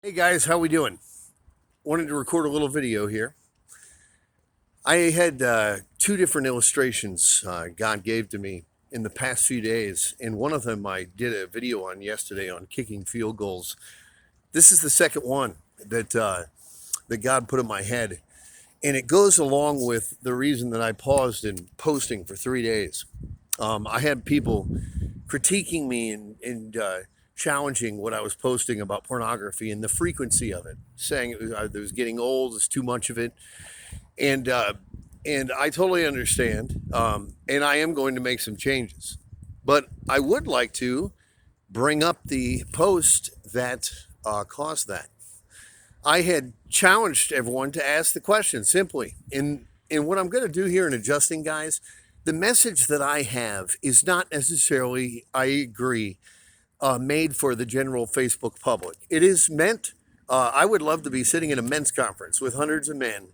Hey guys, how we doing? Wanted to record a little video here. I had two different illustrations God gave to me in the past few days, and one of them I did a video on yesterday on kicking field goals. This is the second one that God put in my head, and it goes along with the reason that I paused in posting for 3 days. I had people critiquing me and challenging what I was posting about pornography and the frequency of it, saying it was getting old, it's too much of it, and uh, and I totally understand, and I am going to make some changes, but I would like to bring up the post that caused that. I had challenged everyone to ask the question simply. And what I'm going to do here in adjusting, guys, the message that I have is not necessarily, I agree, made for the general Facebook public. It is meant, I would love to be sitting in a men's conference with hundreds of men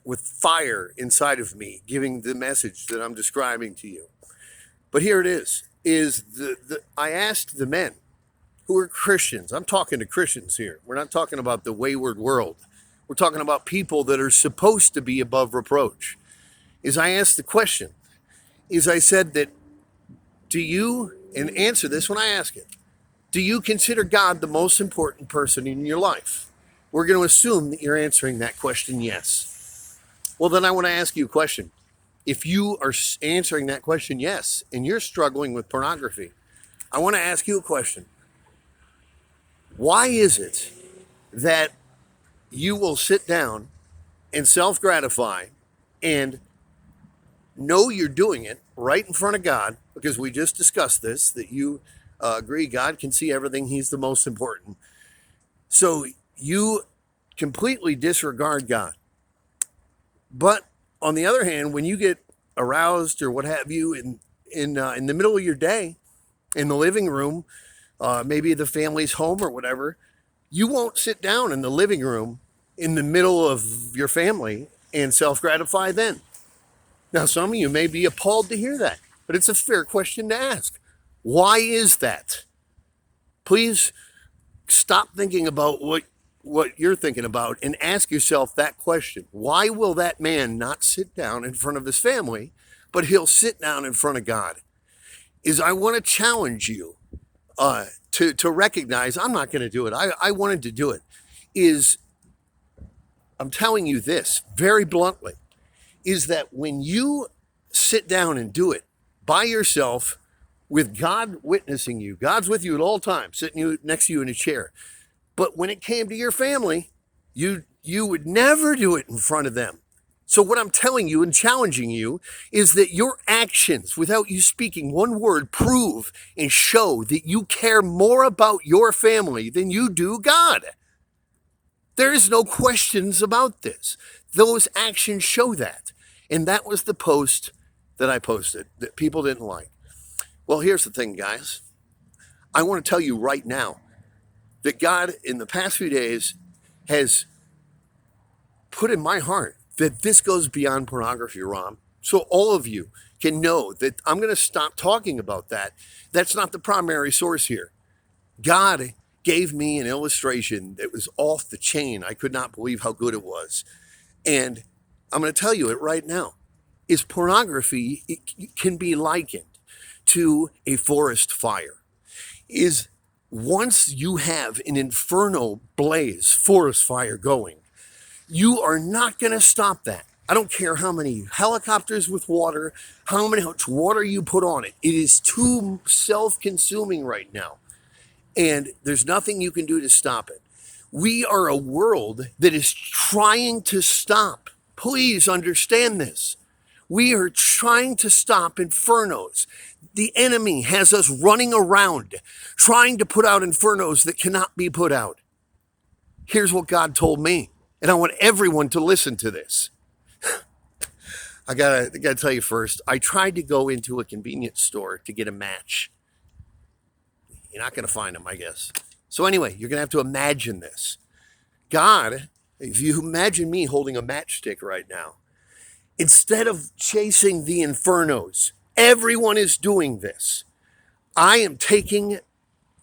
with fire inside of me giving the message that I'm describing to you. But here it is I asked the men who are Christians. I'm talking to Christians here. We're not talking about the wayward world. We're talking about people that are supposed to be above reproach. Is I asked the question, is I said that, do you, and answer this when I ask it, do you consider God the most important person in your life? We're going to assume that you're answering that question yes. Well, then I want to ask you a question. If you are answering that question yes, and you're struggling with pornography, I want to ask you a question. Why is it that you will sit down and self gratify and know you're doing it right in front of God? Because we just discussed this, that you agree God can see everything, He's the most important. So you completely disregard God. But on the other hand, when you get aroused or what have you in the middle of your day, in the living room, maybe the family's home or whatever, you won't sit down in the living room in the middle of your family and self gratify then. Now, some of you may be appalled to hear that, but it's a fair question to ask. Why is that? Please stop thinking about what you're thinking about and ask yourself that question. Why will that man not sit down in front of his family, but he'll sit down in front of God? Is I want to challenge you to recognize I'm not going to do it. I wanted to do it. Is I'm telling you this very bluntly, is that when you sit down and do it by yourself with God witnessing you, God's with you at all times, sitting next to you in a chair. But when it came to your family, you would never do it in front of them. So what I'm telling you and challenging you is that your actions, without you speaking one word, prove and show that you care more about your family than you do God. There is no questions about this. Those actions show that. And that was the post that I posted that people didn't like. Well, here's the thing, guys. I want to tell you right now that God, in the past few days, has put in my heart that this goes beyond pornography, Rom. So all of you can know that I'm going to stop talking about that. That's not the primary source here. God gave me an illustration that was off the chain. I could not believe how good it was. And I'm going to tell you it right now. Is pornography, it can be likened to a forest fire. Is once you have an inferno blaze forest fire going, you are not going to stop that. I don't care how many helicopters with water, how much water you put on it. It is too self-consuming right now. And there's nothing you can do to stop it. We are a world that is trying to stop. Please understand this. We are trying to stop infernos. The enemy has us running around trying to put out infernos that cannot be put out. Here's what God told me, and I want everyone to listen to this. I gotta tell you first, I tried to go into a convenience store to get a match. You're not gonna find them, I guess. So anyway, you're gonna have to imagine this. God, if you imagine me holding a matchstick right now, instead of chasing the infernos, everyone is doing this. I am taking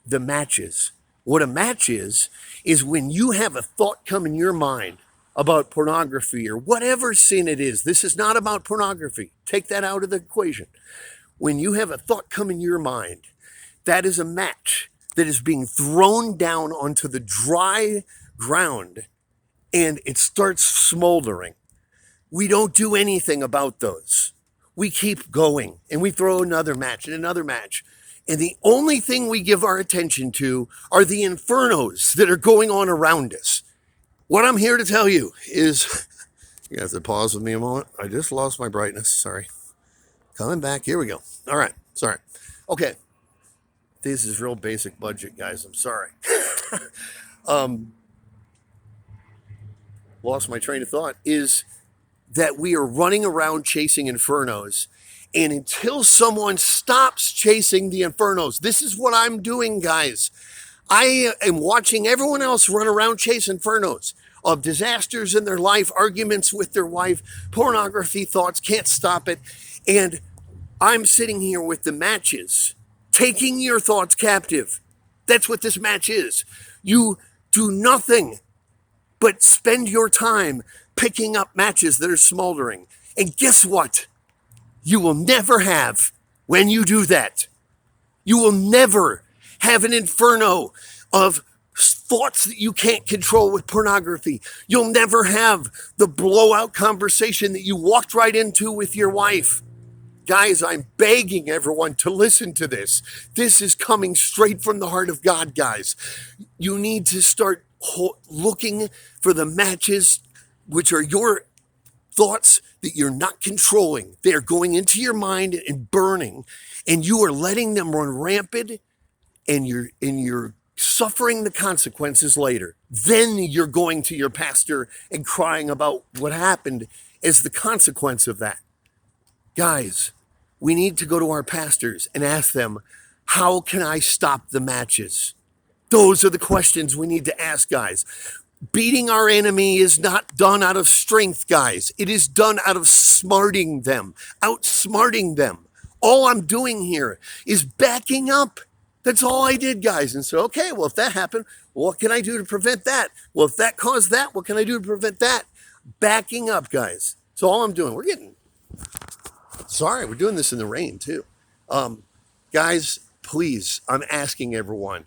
the matches. What a match is is when you have a thought come in your mind about pornography or whatever sin it is. This is not about pornography. Take that out of the equation. When you have a thought come in your mind, that is a match that is being thrown down onto the dry ground and it starts smoldering. We don't do anything about those. We keep going and we throw another match and another match. And the only thing we give our attention to are the infernos that are going on around us. What I'm here to tell you is, you have to pause with me a moment. I just lost my brightness. Sorry. Coming back. Here we go. All right. Sorry. Okay. This is real basic budget, guys. I'm sorry. Lost my train of thought. Is that we are running around chasing infernos. And until someone stops chasing the infernos, this is what I'm doing, guys. I am watching everyone else run around chasing infernos of disasters in their life, arguments with their wife, pornography thoughts, can't stop it. And I'm sitting here with the matches, taking your thoughts captive. That's what this match is. You do nothing but spend your time picking up matches that are smoldering. And guess what? You will never have, when you do that, you will never have an inferno of thoughts that you can't control with pornography. You'll never have the blowout conversation that you walked right into with your wife. Guys, I'm begging everyone to listen to this. This is coming straight from the heart of God, guys. You need to start looking for the matches which are your thoughts that you're not controlling. They're going into your mind and burning, and you are letting them run rampant, and you're suffering the consequences later. Then you're going to your pastor and crying about what happened as the consequence of that. Guys, we need to go to our pastors and ask them, how can I stop the matches? Those are the questions we need to ask, guys. Beating our enemy is not done out of strength, guys. It is done out of smarting them, outsmarting them. All I'm doing here is backing up. That's all I did, guys. And so, okay, well, if that happened, what can I do to prevent that? Well, if that caused that, what can I do to prevent that? Backing up, guys. That's all I'm doing. We're doing this in the rain, too. Guys, please, I'm asking everyone,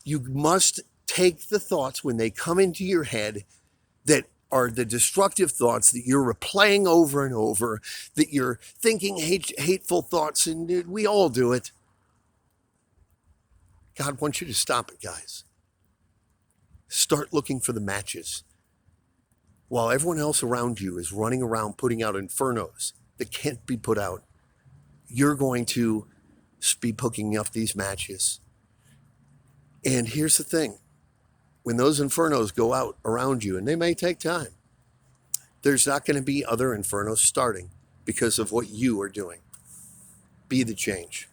you must take the thoughts when they come into your head that are the destructive thoughts that you're replaying over and over, that you're thinking hateful thoughts, and we all do it. God wants you to stop it, guys. Start looking for the matches. While everyone else around you is running around putting out infernos that can't be put out, you're going to be picking up these matches. And here's the thing. When those infernos go out around you, and they may take time, there's not going to be other infernos starting because of what you are doing. Be the change.